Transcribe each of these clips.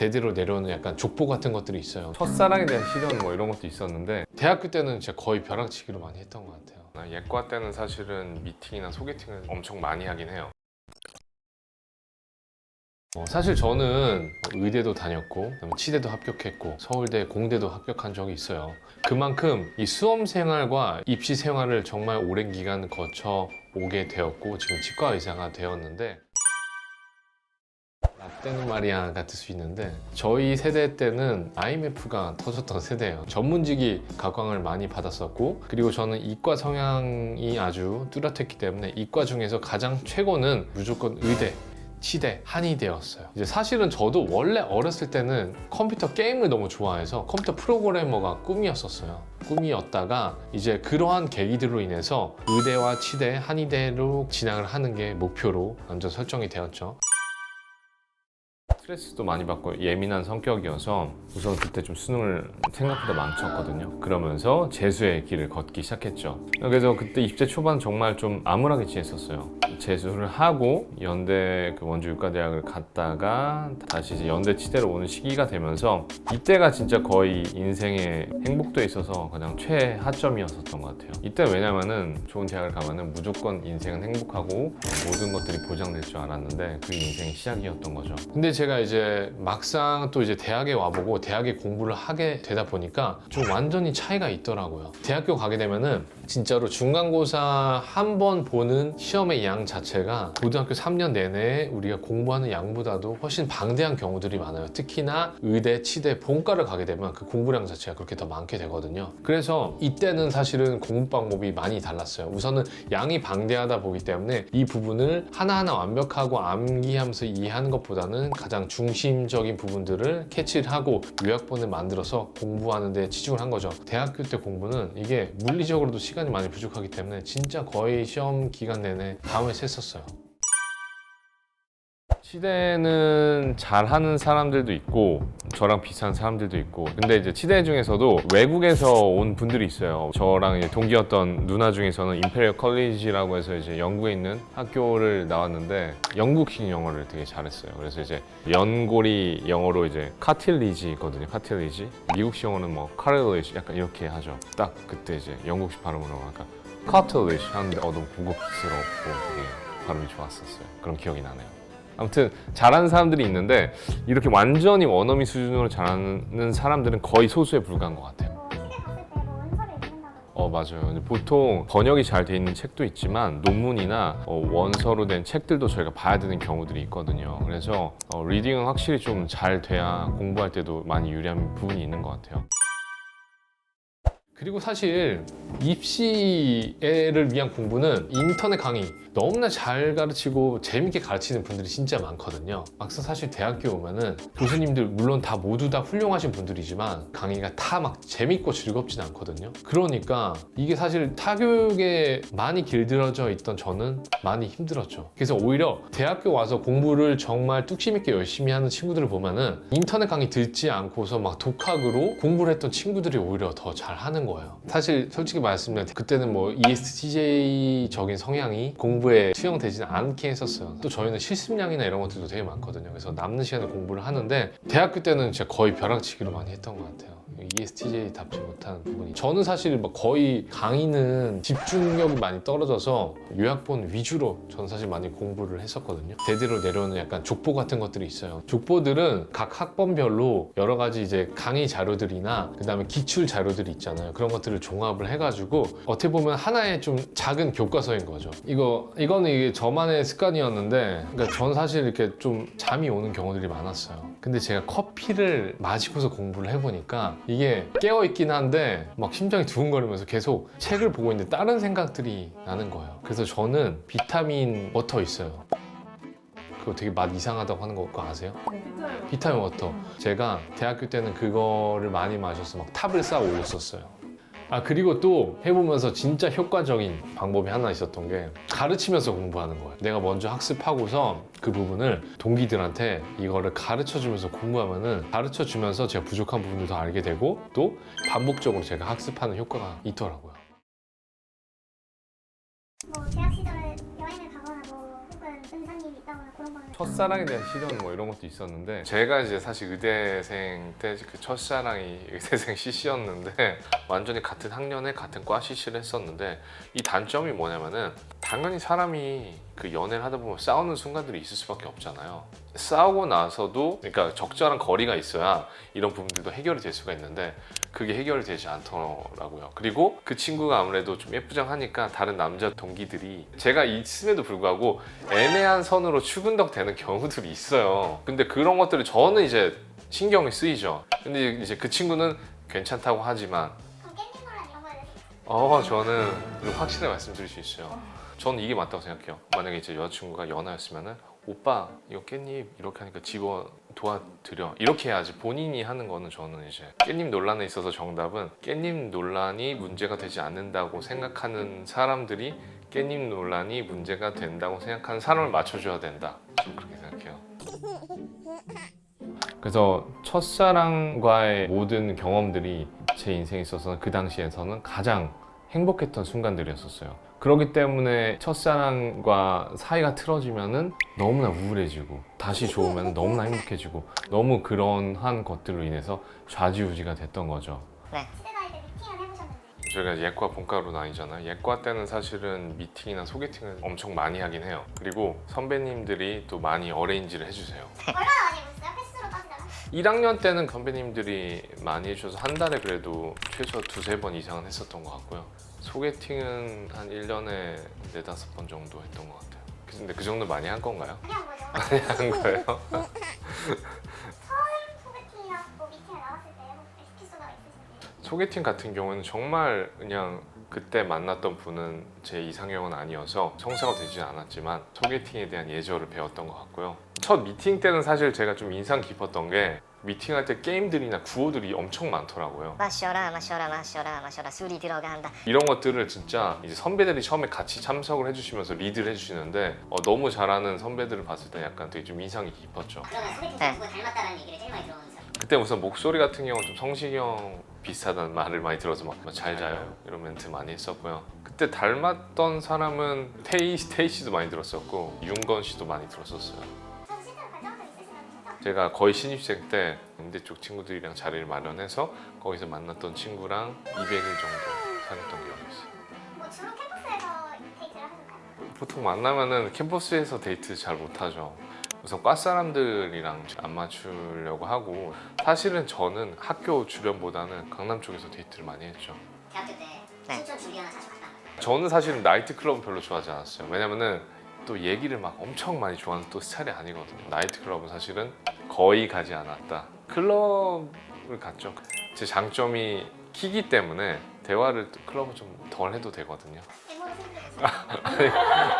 대대로 내려오는 약간 족보 같은 것들이 있어요. 첫사랑에 대한 시련 뭐 이런 것도 있었는데 대학교 때는 진짜 거의 벼락치기로 많이 했던 것 같아요. 예과 때는 사실은 미팅이나 소개팅을 엄청 많이 하긴 해요. 사실 저는 의대도 다녔고 그다음에 치대도 합격했고 서울대, 공대도 합격한 적이 있어요. 그만큼 이 수험 생활과 입시 생활을 정말 오랜 기간 거쳐 오게 되었고 지금 치과 의사가 되었는데 라떼는 말이야 같을 수 있는데 저희 세대 때는 IMF가 터졌던 세대예요. 전문직이 각광을 많이 받았었고 그리고 저는 이과 성향이 아주 뚜렷했기 때문에 이과 중에서 가장 최고는 무조건 의대, 치대, 한의대였어요. 이제 사실은 저도 원래 어렸을 때는 컴퓨터 게임을 너무 좋아해서 컴퓨터 프로그래머가 꿈이었었어요. 꿈이었다가 이제 그러한 계기들로 인해서 의대와 치대, 한의대로 진학을 하는 게 목표로 완전 설정이 되었죠. 스트레스도 많이 받고 예민한 성격이어서 우선 그때 좀 수능을 생각보다 망쳤거든요. 그러면서 재수의 길을 걷기 시작했죠. 그래서 그때 입대 초반 정말 좀 암울하게 지냈었어요. 재수를 하고 연대 그 원주의과대학을 갔다가 다시 이제 연대 치대로 오는 시기가 되면서 이때가 진짜 거의 인생의 행복도에 있어서 그냥 최하점이었었던 것 같아요. 이때 왜냐면은 좋은 대학을 가면은 무조건 인생은 행복하고 모든 것들이 보장될 줄 알았는데 그 인생의 시작이었던 거죠. 근데 제가 이제 막상 또 이제 대학에 와보고 대학에 공부를 하게 되다 보니까 좀 완전히 차이가 있더라고요. 대학교 가게 되면은 진짜로 중간고사 한 번 보는 시험의 양 자체가 고등학교 3년 내내 우리가 공부하는 양보다도 훨씬 방대한 경우들이 많아요. 특히나 의대, 치대, 본과를 가게 되면 그 공부량 자체가 그렇게 더 많게 되거든요. 그래서 이때는 사실은 공부 방법이 많이 달랐어요. 우선은 양이 방대하다 보기 때문에 이 부분을 하나하나 완벽하고 암기하면서 이해하는 것보다는 가장 중심적인 부분들을 캐치를 하고 요약본을 만들어서 공부하는 데 치중을 한 거죠. 대학교 때 공부는 이게 물리적으로도 시간이 많이 부족하기 때문에 진짜 거의 시험 기간 내내 밤을 샜었어요. 치대는 잘하는 사람들도 있고 저랑 비슷한 사람들도 있고 근데 이제 치대 중에서도 외국에서 온 분들이 있어요. 저랑 이제 동기였던 누나 중에서는 임페리얼 컬리지라고 해서 이제 영국에 있는 학교를 나왔는데 영국식 영어를 되게 잘했어요. 그래서 이제 연골이 영어로 이제 카틸리지거든요. 카틸리지. 미국식 영어는 뭐 카릴리지 약간 이렇게 하죠. 딱 그때 이제 영국식 발음으로 약간 카틸리지 하는데 너무 고급스럽고 되게 발음이 좋았었어요. 그런 기억이 나네요. 아무튼 잘하는 사람들이 있는데 이렇게 완전히 원어민 수준으로 잘하는 사람들은 거의 소수에 불과한 것 같아요. 맞아요. 보통 번역이 잘 돼 있는 책도 있지만 논문이나 원서로 된 책들도 저희가 봐야 되는 경우들이 있거든요. 그래서 리딩은 확실히 좀 잘 돼야 공부할 때도 많이 유리한 부분이 있는 것 같아요. 그리고 사실 입시를 위한 공부는 인터넷 강의 너무나 잘 가르치고 재밌게 가르치는 분들이 진짜 많거든요. 막상 사실 대학교 오면은 교수님들 물론 다 모두 다 훌륭하신 분들이지만 강의가 다 막 재밌고 즐겁진 않거든요. 그러니까 이게 사실 타교육에 많이 길들여져 있던 저는 많이 힘들었죠. 그래서 오히려 대학교 와서 공부를 정말 뚝심 있게 열심히 하는 친구들을 보면은 인터넷 강의 듣지 않고서 막 독학으로 공부를 했던 친구들이 오히려 더 잘하는 거예요. 사실 솔직히 말씀드리면 그때는 뭐 ESTJ적인 성향이 공부에 투영되지는 않게 했었어요. 또 저희는 실습량이나 이런 것들도 되게 많거든요. 그래서 남는 시간에 공부를 하는데 대학교 때는 진짜 거의 벼락치기로 많이 했던 것 같아요. ESTJ답지 못한 부분이 저는 사실 막 거의 강의는 집중력이 많이 떨어져서 요약본 위주로 저는 사실 많이 공부를 했었거든요. 대대로 내려오는 약간 족보 같은 것들이 있어요. 족보들은 각 학번별로 여러 가지 이제 강의 자료들이나 그 다음에 기출 자료들이 있잖아요. 그런 것들을 종합을 해가지고 어떻게 보면 하나의 좀 작은 교과서인 거죠. 이거는 이게 저만의 습관이었는데 그러니까 저는 사실 이렇게 좀 잠이 오는 경우들이 많았어요. 근데 제가 커피를 마시고서 공부를 해보니까 이게 깨어있긴 한데 막 심장이 두근거리면서 계속 책을 보고 있는데 다른 생각들이 나는 거예요. 그래서 저는 비타민 워터 있어요. 그거 되게 맛 이상하다고 하는 거 아세요? 비타민 워터. 제가 대학교 때는 그거를 많이 마셔서 막 탑을 쌓아 올렸었어요. 그리고 또 해보면서 진짜 효과적인 방법이 하나 있었던 게 가르치면서 공부하는 거예요. 내가 먼저 학습하고서 그 부분을 동기들한테 이거를 가르쳐주면서 공부하면은 가르쳐주면서 제가 부족한 부분도 알게 되고 또 반복적으로 제가 학습하는 효과가 있더라고요. 뭐 대학 시절에 여행을 가거나 뭐 혹은 의사님이 있다거나 그런 거는 첫사랑에 대한 시련 뭐 이런 것도 있었는데 제가 이제 사실 의대생 때 그 첫사랑이 의대생 CC였는데 완전히 같은 학년에 같은 과 CC를 했었는데 이 단점이 뭐냐면은 당연히 사람이 그 연애를 하다 보면 싸우는 순간들이 있을 수밖에 없잖아요. 싸우고 나서도 그러니까 적절한 거리가 있어야 이런 부분들도 해결이 될 수가 있는데 그게 해결이 되지 않더라고요. 그리고 그 친구가 아무래도 좀 예쁘장하니까 다른 남자 동기들이 제가 있음에도 불구하고 애매한 선으로 추근덕 되는 경우들이 있어요. 근데 그런 것들을 저는 이제 신경이 쓰이죠. 근데 이제 그 친구는 괜찮다고 하지만 그럼 깻잎 논란 이런 거에 대해서 저는 확실히 말씀드릴 수 있어요. 저는 이게 맞다고 생각해요. 만약에 이제 여자친구가 연하였으면은 오빠 이거 깻잎 이렇게 하니까 집어 도와드려 이렇게 해야지. 본인이 하는 거는 저는 이제 깻잎 논란에 있어서 정답은 깻잎 논란이 문제가 되지 않는다고 생각하는 사람들이 깻잎 논란이 문제가 된다고 생각하는 사람을 맞춰줘야 된다. 저는 그렇게 생각해요. 그래서 첫사랑과의 모든 경험들이 제 인생에 있어서는 그 당시에서는 가장 행복했던 순간들이었었어요. 그렇기 때문에 첫사랑과 사이가 틀어지면은 너무나 우울해지고 다시 좋으면 너무나 행복해지고 너무 그런 것들로 인해서 좌지우지가 됐던 거죠. 치대가이드 미팅을 해보셨는지 저희가 예과 본과로 나뉘잖아요. 예과 때는 사실은 미팅이나 소개팅을 엄청 많이 하긴 해요. 그리고 선배님들이 또 많이 어레인지를 해주세요. 얼마나 많이 해보셨어요? 횟수로 따지자면? 1학년 때는 선배님들이 많이 해줘서 한 달에 그래도 최소 2-3번 이상은 했었던 것 같고요. 소개팅은 한 1년에 4-5번 정도 했던 것 같아요. 근데 그 정도 많이 한 건가요? 많이 한 거죠. 많이 한 거예요? 처음 소개팅이나 뭐 미팅을 나갔을 때 에피소드가 있으신지. 소개팅 같은 경우는 정말 그냥 그때 만났던 분은 제 이상형은 아니어서 성사가 되지 않았지만 소개팅에 대한 예절을 배웠던 것 같고요. 첫 미팅 때는 사실 제가 좀 인상 깊었던 게 미팅할 때 게임들이나 구호들이 엄청 많더라고요. 마셔라 마셔라 마셔라 마셔라 술이 들어간다. 이런 것들을 진짜 이제 선배들이 처음에 같이 참석을 해주시면서 리드를 해주시는데 너무 잘하는 선배들을 봤을 때 약간 되게 좀 인상이 깊었죠. 그러면 소개팅 네. 누구 닮았다는 얘기를 제일 많이 들어보는 사람. 그때 우선 목소리 같은 경우는 좀 성시경 비슷하다는 말을 많이 들어서 막 잘 자요 이런 멘트 많이 했었고요. 그때 닮았던 사람은 태희 씨도 많이 들었었고 윤건 씨도 많이 들었었어요. 저도 실제로 발전한 적 있으시다면서요? 제가 거의 신입생 때 음대 쪽 친구들이랑 자리를 마련해서 거기서 만났던 친구랑 200일 정도 사귀었던 기억이 있어요. 뭐 주로 캠퍼스에서 데이트를 하셨나요? 보통 만나면은 캠퍼스에서 데이트 잘 못하죠. 우선 과 사람들이랑 안 맞추려고 하고 사실은 저는 학교 주변보다는 강남 쪽에서 데이트를 많이 했죠. 대학교 때 네. 신촌 준비하나 자주 갔다. 저는 사실은 나이트클럽은 별로 좋아하지 않았어요. 왜냐면은 또 얘기를 막 엄청 많이 좋아하는 또 스타일이 아니거든요. 나이트클럽은 사실은 거의 가지 않았다. 클럽을 갔죠. 제 장점이 키기 때문에 대화를 클럽은 좀 덜 해도 되거든요. 메모를 생각해보세요.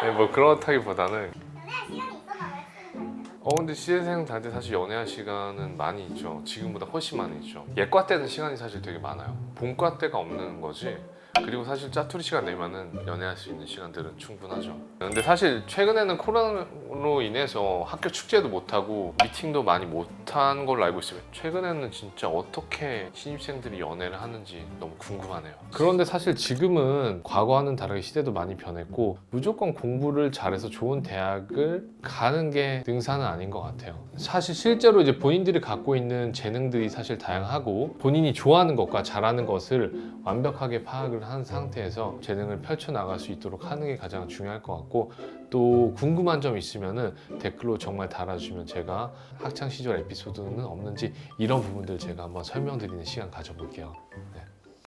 아니, 뭐 그렇다기보다는 연애할 시간이 있었나 봐요. student 다닐 때도. 근데 시대생 다닐 때 사실 연애할 시간은 많이 있죠. 지금보다 훨씬 많이 있죠. 예과 때는 시간이 사실 되게 많아요. 본과 때가 없는 거지. 그리고 사실 짜투리 시간 내면은 연애할 수 있는 시간들은 충분하죠. 근데 사실 최근에는 코로나로 인해서 학교 축제도 못하고 미팅도 많이 못한 걸로 알고 있어요. 최근에는 진짜 어떻게 신입생들이 연애를 하는지 너무 궁금하네요. 그런데 사실 지금은 과거와는 다르게 시대도 많이 변했고 무조건 공부를 잘해서 좋은 대학을 가는 게 능사는 아닌 것 같아요. 사실 실제로 이제 본인들이 갖고 있는 재능들이 사실 다양하고 본인이 좋아하는 것과 잘하는 것을 완벽하게 파악을 한 상태에서 재능을 펼쳐나갈 수 있도록 하는 게 가장 중요할 것 같고 또 궁금한 점 있으면은 댓글로 정말 달아주시면 제가 학창 시절 에피소드는 없는지 이런 부분들 제가 한번 설명드리는 시간 가져볼게요. 네.